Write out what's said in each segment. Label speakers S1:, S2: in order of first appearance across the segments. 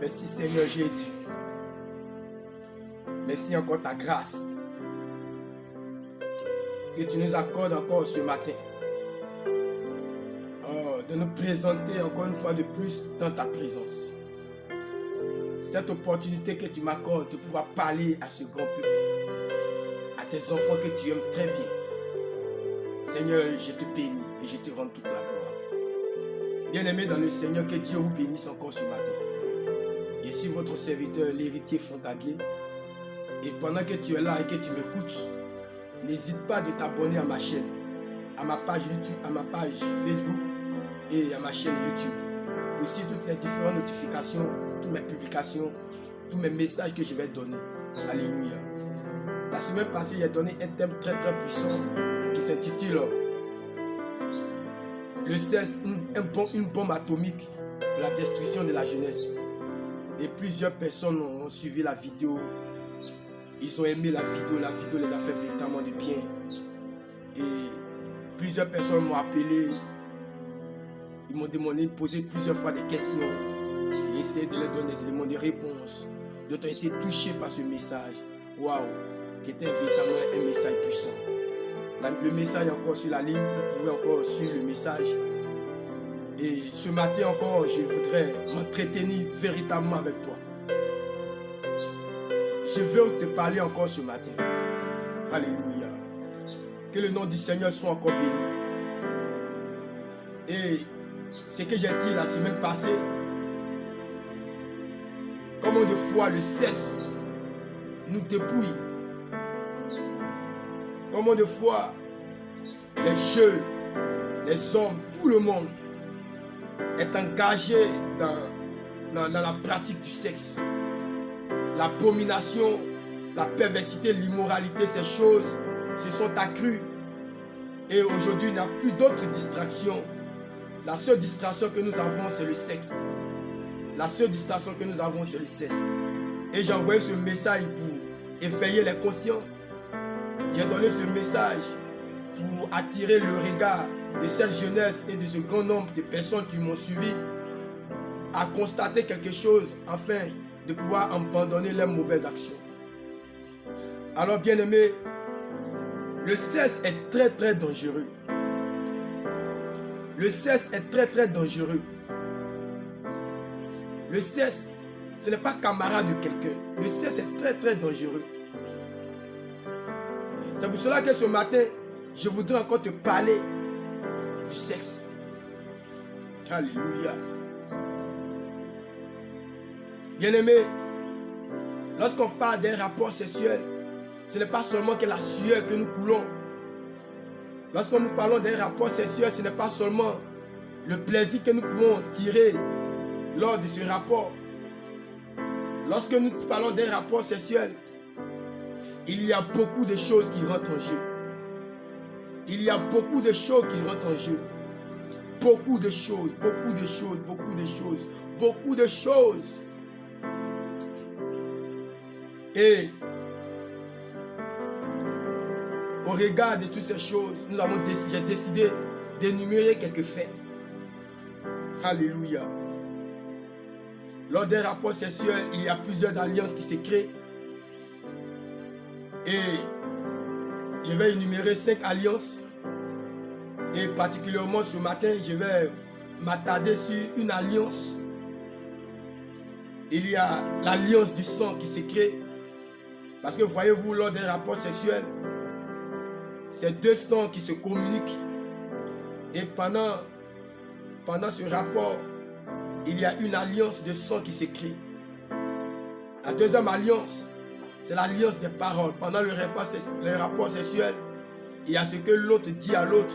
S1: Merci Seigneur Jésus. Merci encore ta grâce que tu nous accordes encore ce matin. De nous présenter encore une fois de plus dans ta présence. Cette opportunité que tu m'accordes de pouvoir parler à ce grand peuple, à tes enfants que tu aimes très bien. Seigneur, je te bénis et je te rends toute la gloire. Bien-aimés dans le Seigneur, que Dieu vous bénisse encore ce matin. Je suis votre serviteur, l'héritier Frontalier. Et pendant que tu es là et que tu m'écoutes, n'hésite pas de t'abonner à ma chaîne, à ma page YouTube, à ma page Facebook et à ma chaîne YouTube. Aussi toutes les différentes notifications, toutes mes publications, tous mes messages que je vais donner. Alléluia. La semaine passée, j'ai donné un thème très puissant qui s'intitule le cesse, une bombe atomique pour la destruction de la jeunesse. Et plusieurs personnes ont suivi la vidéo. Ils ont aimé la vidéo les a fait véritablement de bien. Et plusieurs personnes m'ont appelé. Ils m'ont demandé de poser plusieurs fois des questions. J'ai essayé de leur donner des éléments de réponse. D'autres ont été touchés par ce message. Waouh! C'était véritablement un message puissant. Le message est encore sur la ligne. Vous pouvez encore suivre le message. Et ce matin encore, je voudrais m'entretenir véritablement avec toi. Je veux te parler encore ce matin. Alléluia. Que le nom du Seigneur soit encore béni. Et ce que j'ai dit la semaine passée, combien de fois le cesse nous dépouille. Combien de fois les jeunes, les hommes, tout le monde est engagé dans la pratique du sexe. L'abomination, la perversité, l'immoralité, ces choses se sont accrues. Et aujourd'hui, il n'y a plus d'autres distractions. La seule distraction que nous avons, c'est le sexe. La seule distraction que nous avons, c'est le sexe. Et j'ai envoyé ce message pour éveiller les consciences. J'ai donné ce message pour attirer le regard de cette jeunesse et de ce grand nombre de personnes qui m'ont suivi à constater quelque chose afin de pouvoir abandonner leurs mauvaises actions. Alors bien aimé, le sexe est très dangereux. Le sexe est très dangereux. Le sexe, ce n'est pas camarade de quelqu'un. Le sexe est très dangereux. C'est pour cela que ce matin, je voudrais encore te parler du sexe. Alléluia. Bien-aimé, lorsqu'on parle d'un rapport sexuel, ce n'est pas seulement que la sueur que nous coulons. Lorsque nous parlons d'un rapport sexuel, ce n'est pas seulement le plaisir que nous pouvons tirer lors de ce rapport. Lorsque nous parlons d'un rapport sexuel, il y a beaucoup de choses qui rentrent en jeu. Il y a beaucoup de choses qui rentrent en jeu. Beaucoup de choses. Et au regard de toutes ces choses, j'ai décidé d'énumérer quelques faits. Alléluia. Lors d'un rapport sexuel, il y a plusieurs alliances qui se créent. Et je vais énumérer 5 alliances. Et particulièrement ce matin, je vais m'attarder sur une alliance. Il y a l'alliance du sang qui se crée. Parce que voyez-vous, lors d'un rapport sexuel, c'est 2 sangs qui se communiquent. Et pendant ce rapport, il y a une alliance de sang qui se crée. La deuxième alliance, c'est l'alliance des paroles. Pendant le rapport sexuel, il y a ce que l'autre dit à l'autre.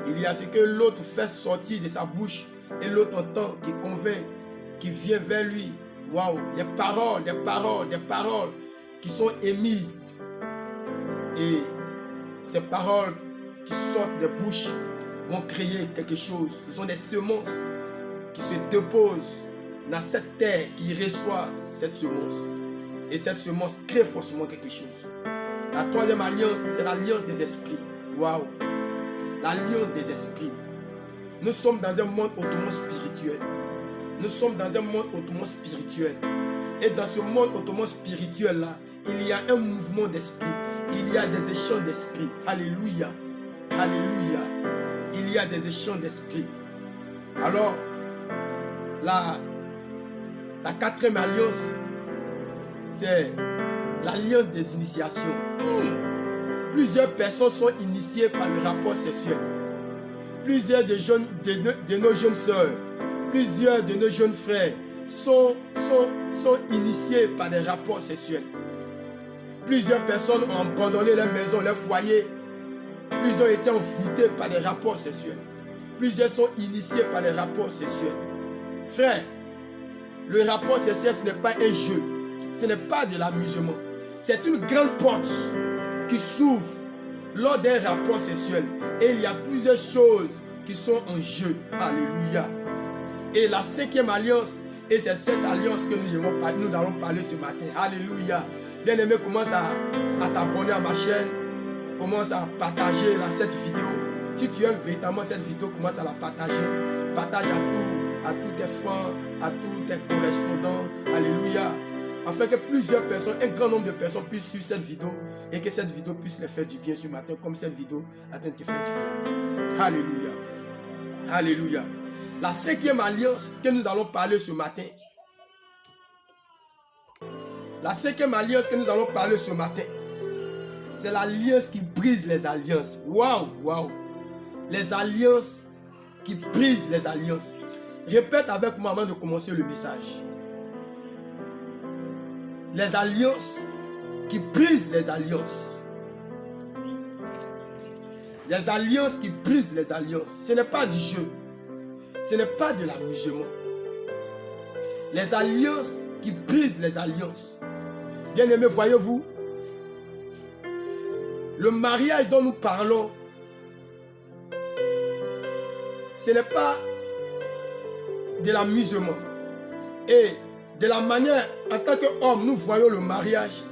S1: Il y a ce que l'autre fait sortir de sa bouche. Et l'autre entend, qui convainc, qui vient vers lui. Waouh, des paroles qui sont émises. Et ces paroles qui sortent des bouches vont créer quelque chose. Ce sont des semences qui se déposent dans cette terre qui reçoit cette semence. Et cette semence crée forcément quelque chose. La troisième alliance, c'est l'alliance des esprits. Waouh! L'alliance des esprits. Nous sommes dans un monde hautement spirituel. nous sommes dans un monde hautement spirituel. Et dans ce monde hautement spirituel là, il y a un mouvement d'esprit. Il y a des échanges d'esprit. Alléluia. Alléluia. Il y a des échanges d'esprit. Alors, la quatrième alliance, c'est l'alliance des initiations. Plusieurs personnes sont initiées par le rapport sexuel. Plusieurs de nos jeunes sœurs, plusieurs de nos jeunes frères sont initiés par des rapports sexuels. Plusieurs personnes ont abandonné leur maison, leur foyer. Plusieurs ont été envoûtés par des rapports sexuels. Plusieurs sont initiés par des rapports sexuels. Frère, le rapport sexuel, ce n'est pas un jeu. Ce n'est pas de l'amusement. C'est une grande porte qui s'ouvre lors d'un rapport sexuel. Et il y a plusieurs choses qui sont en jeu. Alléluia. Et la cinquième alliance, et c'est cette alliance que nous allons parler ce matin. Alléluia. Bien-aimé, commence à t'abonner à ma chaîne. Commence à partager cette vidéo. Si tu aimes véritablement cette vidéo, commence à la partager. Partage à tous tes frères, à tous tes correspondants. Alléluia. Afin que plusieurs personnes, un grand nombre de personnes puissent suivre cette vidéo et que cette vidéo puisse les faire du bien ce matin, comme cette vidéo a train de te faire du bien. Alléluia. Alléluia. La cinquième alliance que nous allons parler ce matin. La cinquième alliance que nous allons parler ce matin, c'est l'alliance qui brise les alliances. Waouh, waouh. Les alliances qui brisent les alliances. Répète avec moi avant de commencer le message. Les alliances qui brisent les alliances. Les alliances qui brisent les alliances. Ce n'est pas du jeu. Ce n'est pas de l'amusement. Les alliances qui brisent les alliances. Bien-aimés, voyez-vous, le mariage dont nous parlons, ce n'est pas de l'amusement. Et de la manière, en tant qu'homme, nous voyons le mariage,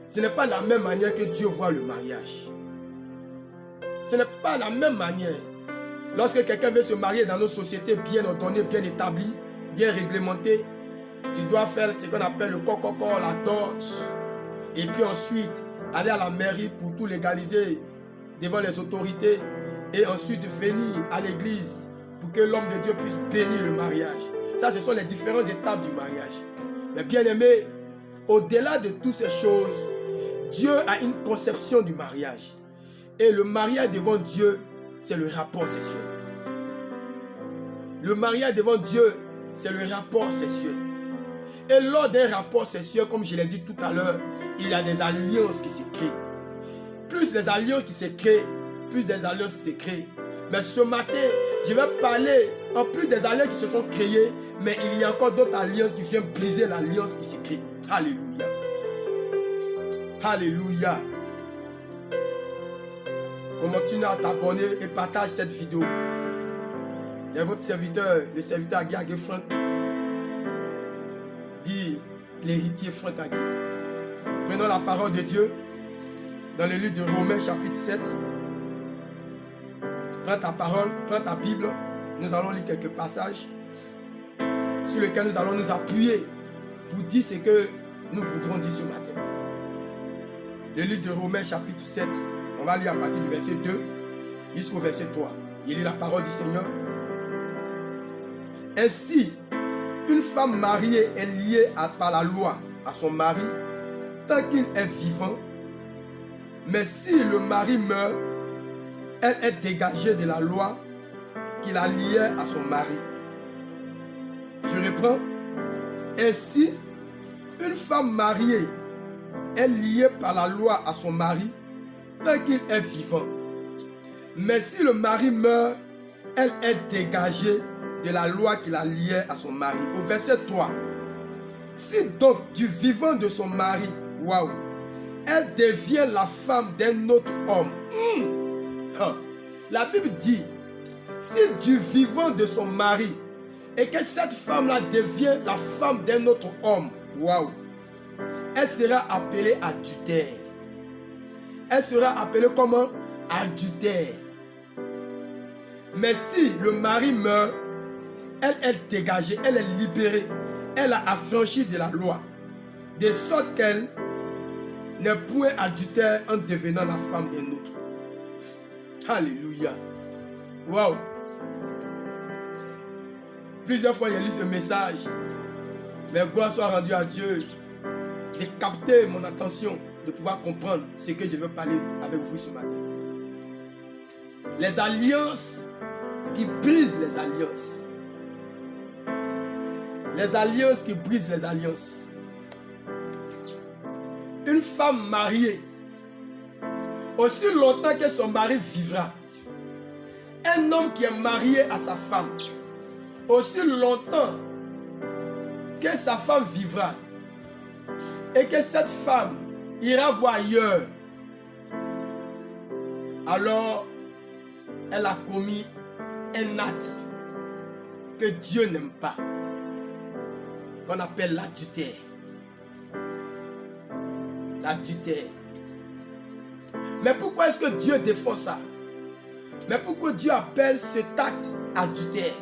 S1: ce n'est pas la même manière que Dieu voit le mariage. Ce n'est pas la même manière. Lorsque quelqu'un veut se marier dans nos sociétés bien ordonnées, bien établies, bien réglementées, tu dois faire ce qu'on appelle le coco, la dot. Et puis ensuite, aller à la mairie pour tout légaliser devant les autorités. Et ensuite venir à l'église pour que l'homme de Dieu puisse bénir le mariage. Ça, ce sont les différentes étapes du mariage. Mais bien aimé, au-delà de toutes ces choses, Dieu a une conception du mariage. Et le mariage devant Dieu, c'est le rapport sexuel. Le mariage devant Dieu, c'est le rapport sexuel. Et lors d'un rapport sexuel, comme je l'ai dit tout à l'heure, il y a des alliances qui se créent. Plus les alliances qui se créent, plus des alliances qui se créent. Mais ce matin, je vais parler en plus des alliances qui se sont créées, mais il y a encore d'autres alliances qui viennent briser l'alliance qui se crée. Alléluia. Alléluia. Continue à t'abonner et partage cette vidéo. Il y a votre serviteur, le serviteur Agui Franck, dit l'héritier Franck Agui. Prenons la parole de Dieu dans le livre de Romains chapitre 7. Prends ta parole, prends ta Bible. Nous allons lire quelques passages sur lesquels nous allons nous appuyer pour dire ce que nous voudrons dire ce matin. Le livre de Romains chapitre 7, on va lire à partir du verset 2 jusqu'au verset 3. Il lit la parole du Seigneur. Ainsi, une femme mariée est liée par la loi à son mari tant qu'il est vivant. Mais si le mari meurt, elle est dégagée de la loi qui la liait à son mari. Je reprends. Ainsi, une femme mariée est liée par la loi à son mari tant qu'il est vivant. Mais si le mari meurt, elle est dégagée de la loi qui la liait à son mari. Au verset 3. Si donc du vivant de son mari, waouh, elle devient la femme d'un autre homme. La Bible dit, si du vivant de son mari, et que cette femme-là devient la femme d'un autre homme, waouh, elle sera appelée adultère. Elle sera appelée comment? Adultère. Mais si le mari meurt, elle est dégagée, elle est libérée. Elle a affranchi de la loi. De sorte qu'elle n'est point adultère en devenant la femme d'un autre. Alléluia. Wow. Plusieurs fois, j'ai lu ce message. Mais gloire soit rendue à Dieu de capter mon attention, de pouvoir comprendre ce que je veux parler avec vous ce matin. Les alliances qui brisent les alliances. Les alliances qui brisent les alliances. Une femme mariée, aussi longtemps que son mari vivra, un homme qui est marié à sa femme, aussi longtemps que sa femme vivra, et que cette femme ira voir ailleurs, alors elle a commis un acte que Dieu n'aime pas, qu'on appelle l'adultère. L'adultère. Mais pourquoi est-ce que Dieu défend ça? Mais pourquoi Dieu appelle cet acte adultère?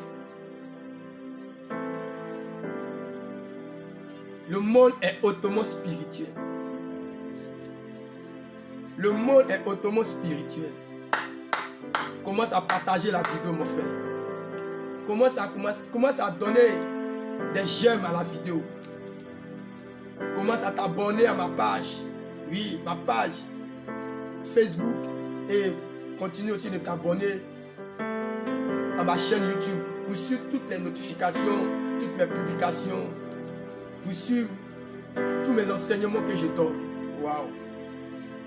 S1: Le monde est hautement spirituel. Le monde est hautement spirituel. Commence à partager la vidéo, mon frère. Commence à donner des j'aime à la vidéo. Commence à t'abonner à ma page. Oui, ma page Facebook. Et continue aussi de t'abonner à ma chaîne YouTube pour suivre toutes les notifications, toutes mes publications, pour suivre tous mes enseignements que je donne. Waouh!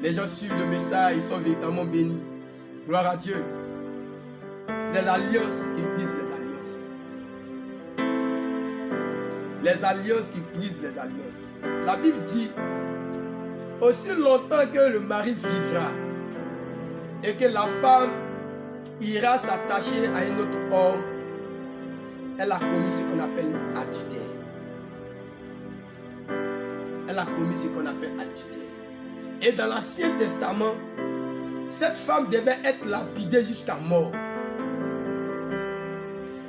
S1: Les gens suivent le message, ils sont véritablement bénis. Gloire à Dieu. Les alliances qui brisent les alliances. Les alliances qui brisent les alliances. La Bible dit, aussi longtemps que le mari vivra et que la femme ira s'attacher à un autre homme, elle a commis ce qu'on appelle adultère. Elle a commis ce qu'on appelle adultère. Et dans l'Ancien Testament, cette femme devait être lapidée jusqu'à mort.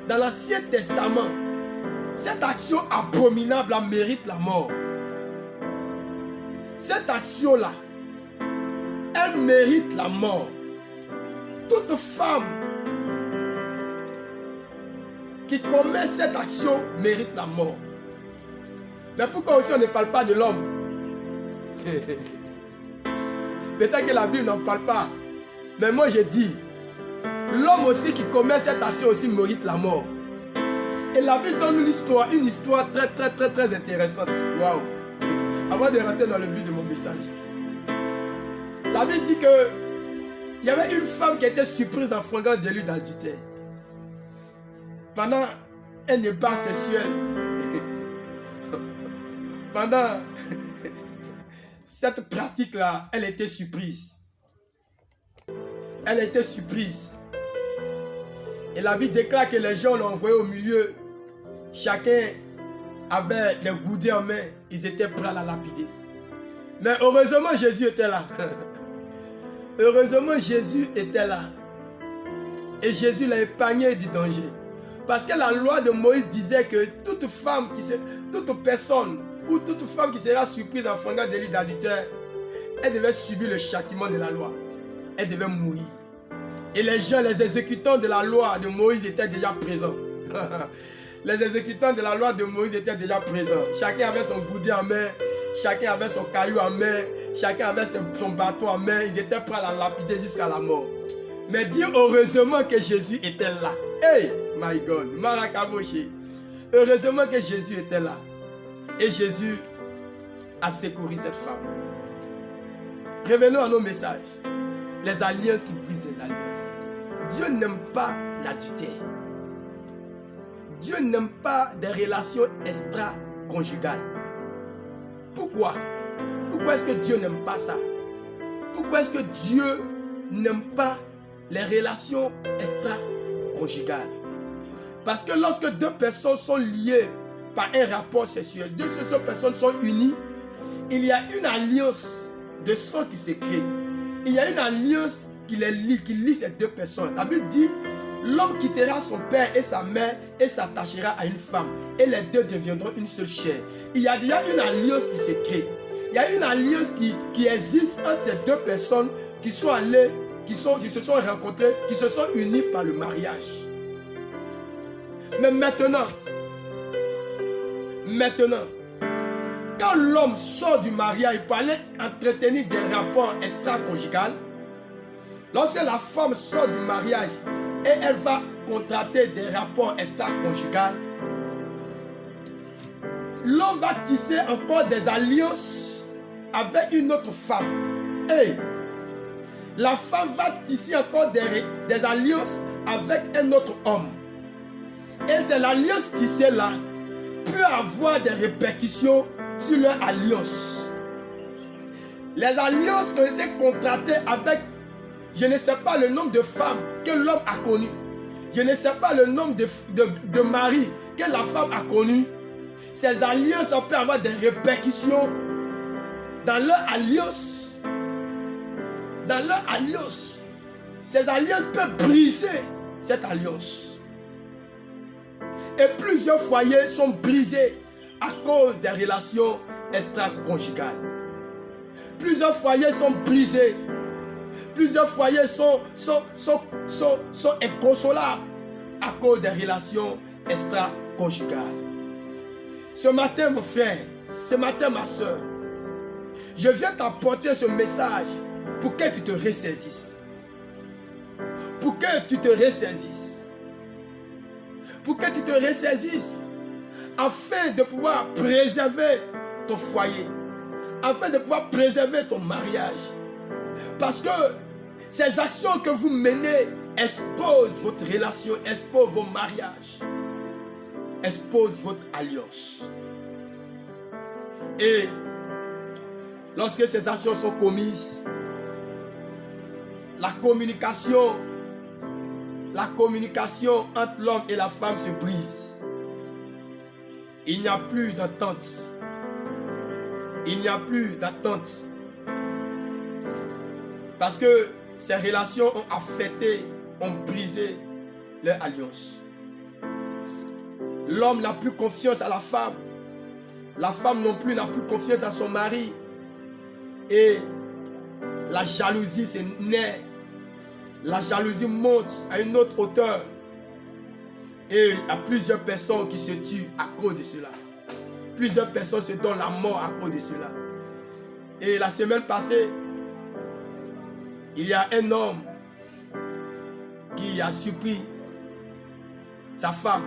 S1: Dans l'Ancien Testament, cette action abominable mérite la mort. Cette action-là, elle mérite la mort. Toute femme qui commet cette action mérite la mort. Mais pourquoi aussi on ne parle pas de l'homme? Peut-être que la Bible n'en parle pas. Mais moi je dis, l'homme aussi qui commet cette action aussi mérite la mort. Et la Bible donne une histoire très intéressante. Waouh! Avant de rentrer dans le but de mon message. La Bible dit que il y avait une femme qui était surprise en flagrant délit d'adultère. Pendant un débat sexuel. Pendant cette pratique-là, elle était surprise. Elle était surprise. Et la Bible déclare que les gens l'ont envoyé au milieu. Chacun avait les goudets en main. Ils étaient prêts à la lapider. Mais heureusement, Jésus était là. Heureusement, Jésus était là. Et Jésus l'a épargné du danger. Parce que la loi de Moïse disait que toute personne ou toute femme qui sera surprise en flagrant délit d'adultère, elle devait subir le châtiment de la loi. Elle devait mourir. Et les gens, les exécutants de la loi de Moïse étaient déjà présents. Les exécutants de la loi de Moïse étaient déjà présents. Chacun avait son goudin en main, chacun avait son caillou en main, chacun avait son bâton en main. Ils étaient prêts à la lapider jusqu'à la mort. Mais dire heureusement que Jésus était là. Hey, my God, Marakaboshi. Heureusement que Jésus était là. Et Jésus a secouru cette femme. Revenons à nos messages. Les alliances qui brisent les alliances. Dieu n'aime pas l'adultère. Dieu n'aime pas des relations extra-conjugales. Pourquoi? Pourquoi est-ce que Dieu n'aime pas ça? Pourquoi est-ce que Dieu n'aime pas les relations extra-conjugales? Parce que lorsque deux personnes sont liées par un rapport sexuel, deux personnes sont unies, il y a une alliance de sang qui se crée. Il y a une alliance qui les lie, qui lie ces deux personnes. La Bible dit L'homme quittera son père et sa mère et s'attachera à une femme. Et les deux deviendront une seule chair. Il y a déjà une alliance qui se crée. Il y a une alliance qui existe entre ces deux personnes qui sont allées, qui se sont rencontrées, qui se sont unies par le mariage. Mais maintenant, quand l'homme sort du mariage pour aller entretenir des rapports extra-conjugaux, lorsque la femme sort du mariage et elle va contracter des rapports extra-conjugaux, l'homme va tisser encore des alliances avec une autre femme. Et la femme va tisser encore des alliances avec un autre homme. Et c'est l'alliance tissée là peut avoir des répercussions sur leur alliance. Les alliances ont été contractées avec, je ne sais pas le nombre de femmes que l'homme a connues. Je ne sais pas le nombre de maris que la femme a connus. Ces alliances peuvent avoir des répercussions dans leur alliance. Dans leur alliance. Ces alliances peuvent briser cette alliance. Et plusieurs foyers sont brisés à cause des relations extra-conjugales. Plusieurs foyers sont brisés. Plusieurs foyers sont inconsolables à cause des relations extra-conjugales. Ce matin, mon frère, ce matin, ma soeur, je viens t'apporter ce message pour que tu te ressaisisses. Pour que tu te ressaisisses. Pour que tu te ressaisisses afin de pouvoir préserver ton foyer, afin de pouvoir préserver ton mariage. Parce que ces actions que vous menez exposent votre relation, exposent vos mariages, exposent votre alliance. Et lorsque ces actions sont commises, la communication entre l'homme et la femme se brise. Il n'y a plus d'attente. Il n'y a plus d'attente. Parce que ces relations ont affecté, ont brisé leur alliance. L'homme n'a plus confiance à la femme. La femme non plus n'a plus confiance à son mari. Et la jalousie se naît. La jalousie monte à une autre hauteur. Et il y a plusieurs personnes qui se tuent à cause de cela. Plusieurs personnes se donnent la mort à cause de cela. Et la semaine passée, il y a un homme qui a surpris sa femme.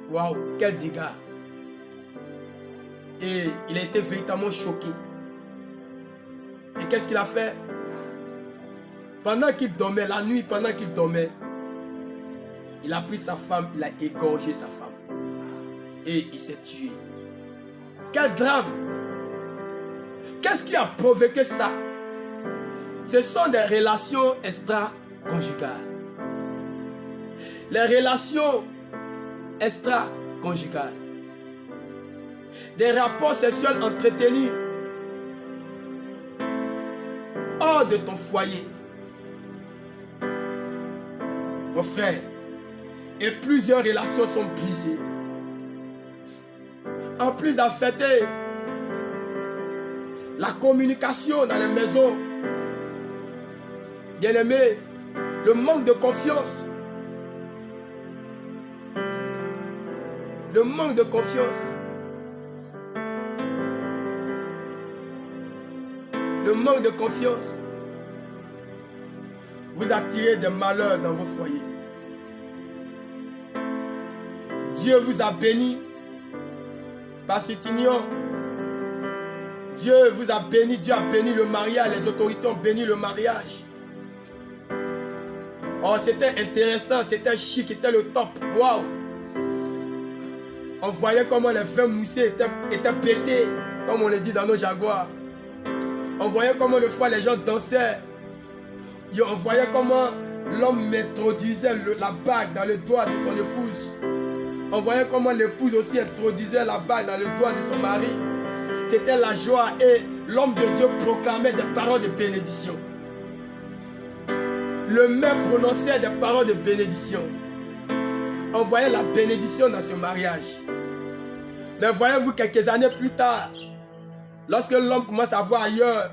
S1: Waouh, quel dégât. Et il a été véritablement choqué. Et qu'est-ce qu'il a fait? Pendant qu'il dormait, la nuit, pendant qu'il dormait, il a pris sa femme, il a égorgé sa femme. Et il s'est tué. Quel drame! Qu'est-ce qui a provoqué ça? Ce sont des relations extra-conjugales. Les relations extra-conjugales. Des rapports sexuels entretenus hors de ton foyer. Mon frère, et plusieurs relations sont brisées. En plus d'affecter la communication dans les maisons, bien aimé, le manque de confiance. Le manque de confiance. Le manque de confiance. Vous attirez des malheurs dans vos foyers. Dieu vous a béni par cette union. Dieu vous a béni, Dieu a béni le mariage, les autorités ont béni le mariage. Oh, c'était intéressant, c'était chic, c'était le top. Waouh! On voyait comment les vins moussés étaient pétés, comme on le dit dans nos jaguars. On voyait comment le fois les gens dansaient. On voyait comment l'homme introduisait la bague dans le doigt de son épouse. On voyait comment l'épouse aussi introduisait la bague dans le doigt de son mari. C'était la joie et l'homme de Dieu proclamait des paroles de bénédiction. Le maire prononçait des paroles de bénédiction. on voyait la bénédiction dans ce mariage. Mais voyez-vous, quelques années plus tard, lorsque l'homme commence à voir ailleurs,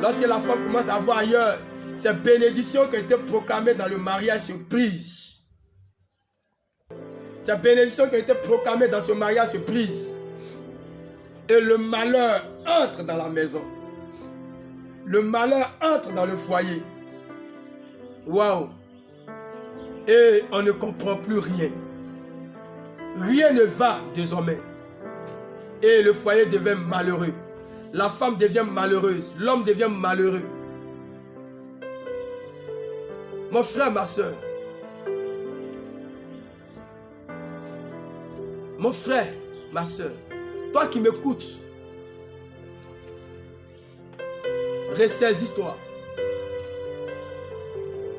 S1: lorsque la femme commence à voir ailleurs, ces bénédictions qui étaient proclamées dans le mariage se brisent. Ces bénédictions qui étaient proclamées dans ce mariage se brisent. Et le malheur entre dans la maison. Le malheur entre dans le foyer. Waouh! Et on ne comprend plus rien. Rien ne va désormais. Et le foyer devient malheureux. La femme devient malheureuse. L'homme devient malheureux. Mon frère, ma soeur. Mon frère, ma soeur. Toi qui m'écoutes. Ressaisis-toi.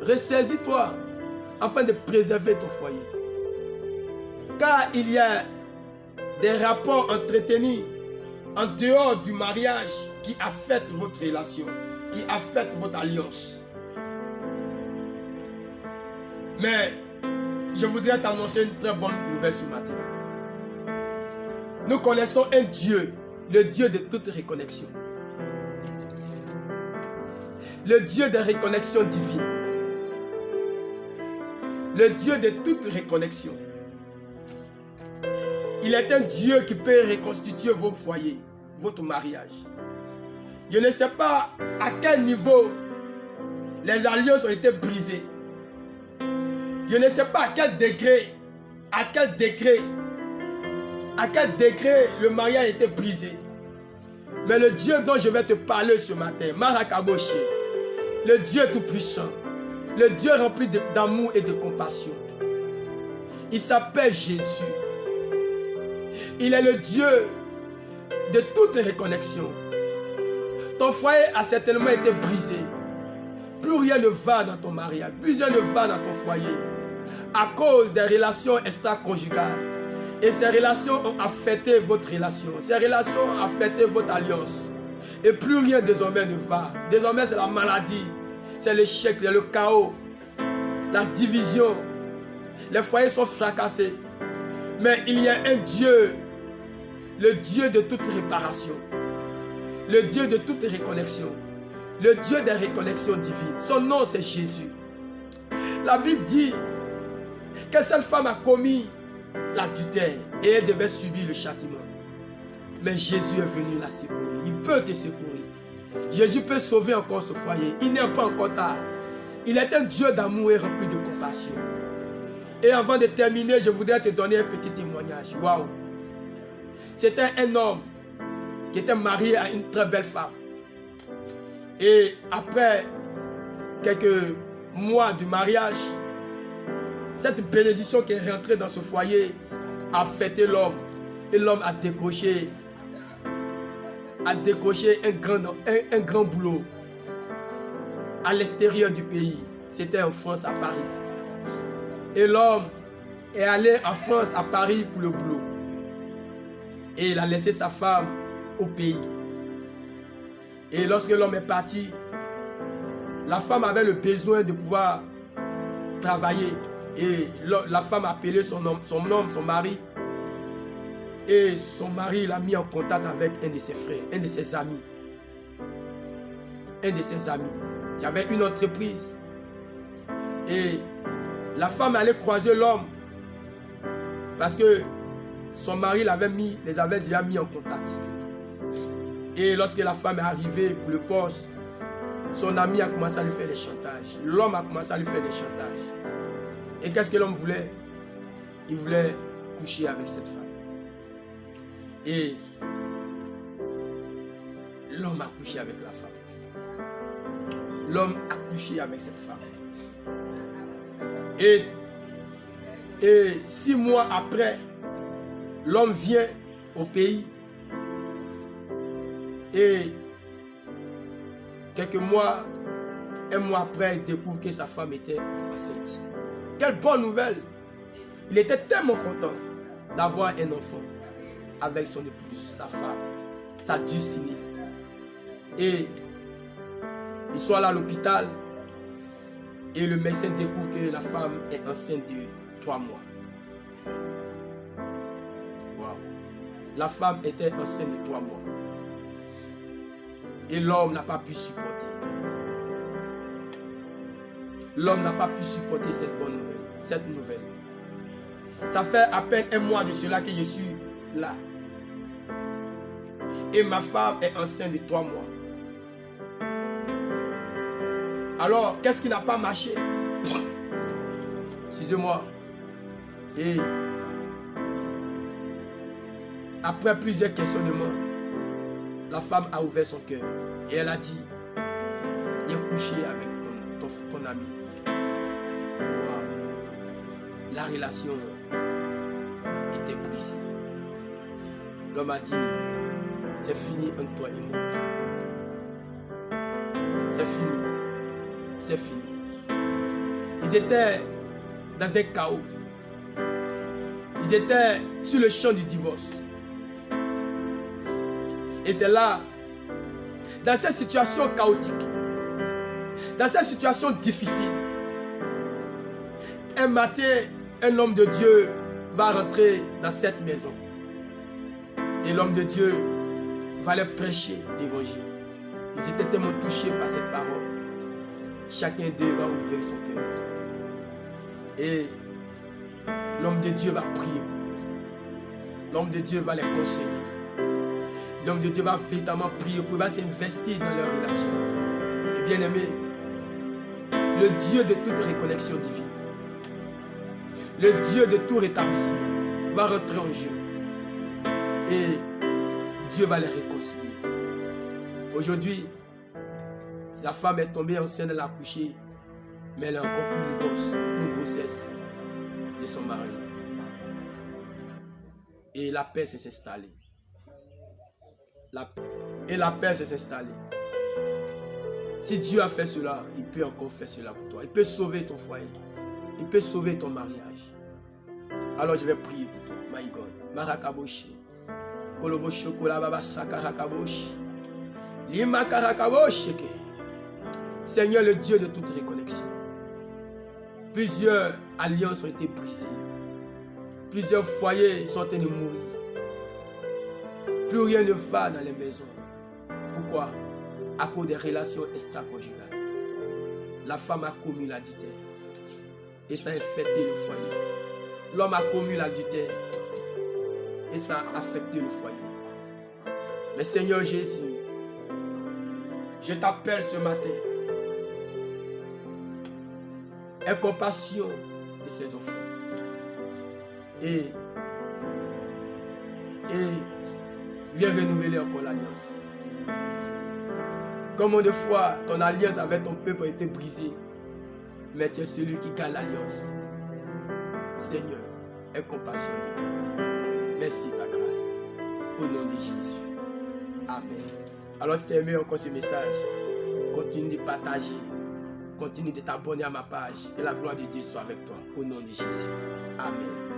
S1: Ressaisis-toi afin de préserver ton foyer. Car il y a des rapports entretenus en dehors du mariage qui affectent votre relation, qui affectent votre alliance. Mais je voudrais t'annoncer une très bonne nouvelle ce matin. Nous connaissons un Dieu, le Dieu de toute reconnexion. Le Dieu de reconnexion divine. Le Dieu de toute reconnexion. Il est un Dieu qui peut reconstituer vos foyers, votre mariage. Je ne sais pas à quel niveau les alliances ont été brisées. Je ne sais pas à quel degré le mariage a été brisé. Mais le Dieu dont je vais te parler ce matin, Marakaboshi, le Dieu tout-puissant, le Dieu rempli d'amour et de compassion, il s'appelle Jésus. Il est le Dieu de toute reconnexion. Ton foyer a certainement été brisé. Plus rien ne va dans ton mariage, plus rien ne va dans ton foyer, à cause des relations extra-conjugales. Et ces relations ont affecté votre relation. Ces relations ont affecté votre alliance. Et plus rien désormais ne va. Désormais c'est la maladie, c'est l'échec, c'est le chaos, la division. Les foyers sont fracassés. Mais il y a un Dieu, le Dieu de toute réparation, le Dieu de toute reconnexion, le Dieu des reconnexions divines. Son nom c'est Jésus. La Bible dit que cette femme a commis l'adultère et elle devait subir le châtiment. Mais Jésus est venu la secourir. Il peut te secourir. Jésus peut sauver encore ce foyer. Il n'est pas encore tard. Il est un Dieu d'amour et rempli de compassion. Et avant de terminer, je voudrais te donner un petit témoignage. Waouh! C'était un homme qui était marié à une très belle femme. Et après quelques mois de mariage, cette bénédiction qui est rentrée dans ce foyer a fêté l'homme. Et l'homme a décroché un grand boulot à l'extérieur du pays. C'était en France, à Paris. Et l'homme est allé en France, à Paris, pour le boulot. Et il a laissé sa femme au pays. Et lorsque l'homme est parti, la femme avait le besoin de pouvoir travailler. Et la femme a appelé son mari. Et son mari l'a mis en contact avec un de ses frères, un de ses amis. Un de ses amis qui avait une entreprise. Et la femme allait croiser l'homme parce que son mari les avait déjà mis en contact. Et lorsque la femme est arrivée pour le poste, son ami a commencé à lui faire des chantages. L'homme a commencé à lui faire des chantages. Et qu'est-ce que l'homme voulait? Il voulait coucher avec cette femme. Et l'homme a couché avec la femme. L'homme a couché avec cette femme. Et 6 mois après, l'homme vient au pays. Et quelques mois, un mois après, il découvre que sa femme était enceinte. Quelle bonne nouvelle! Il était tellement content d'avoir un enfant avec son épouse, sa femme, sa dulcinée. Et ils sont allés à l'hôpital et le médecin découvre que la femme est enceinte de 3 mois. La femme était enceinte de 3 mois. Et l'homme n'a pas pu supporter. L'homme n'a pas pu supporter cette bonne nouvelle, cette nouvelle. Ça fait à peine 1 mois de cela que je suis là. Et ma femme est enceinte de 3 mois. Alors, qu'est-ce qui n'a pas marché? Excusez-moi. Et après plusieurs questionnements, la femme a ouvert son cœur. Et elle a dit, viens coucher avec ton ami. Wow. La relation était brisée. L'homme a dit, c'est fini entre toi et moi. C'est fini. C'est fini. Ils étaient dans un chaos. Ils étaient sur le champ du divorce. Et c'est là, dans cette situation chaotique, dans cette situation difficile, un matin, un homme de Dieu va rentrer dans cette maison. Et l'homme de Dieu va leur prêcher l'évangile. Ils étaient tellement touchés par cette parole. Chacun d'eux va ouvrir son cœur. Et l'homme de Dieu va prier pour eux. L'homme de Dieu va les conseiller. L'homme de Dieu va véritablement prier pour eux, va s'investir dans leur relation. Et bien aimé, le Dieu de toute reconnexion divine, le Dieu de tout rétablissement va rentrer en jeu. Et Dieu va les réconcilier. Aujourd'hui, la femme est tombée enceinte, elle a accouché, mais elle a encore plus une grossesse de son mari. Et la paix s'est installée. Et la paix s'est installée. Si Dieu a fait cela, il peut encore faire cela pour toi. Il peut sauver ton foyer. Il peut sauver ton mariage. Alors je vais prier pour toi. My God. Marakaboshi. Kolobosho kolababa sakarakaboshi. Lima karakaboshi. Seigneur, le Dieu de toute reconnexion. Plusieurs alliances ont été brisées. Plusieurs foyers sont en train de mourir. Plus rien ne va dans les maisons. Pourquoi? À cause des relations extra-conjugales. La femme a commis l'adultère. Et ça a infecté le foyer. L'homme a commis l'adultère. Et ça a affecté le foyer. Mais Seigneur Jésus, je t'appelle ce matin. Aie compassion de ces enfants. Et viens renouveler encore l'alliance. Combien de fois ton alliance avec ton peuple a été brisée, mais tu es celui qui garde l'alliance. Seigneur, aie compassion de nous. Merci ta grâce. Au nom de Jésus. Amen. Alors si tu as aimé encore ce message, continue de partager. Continue de t'abonner à ma page. Que la gloire de Dieu soit avec toi. Au nom de Jésus. Amen.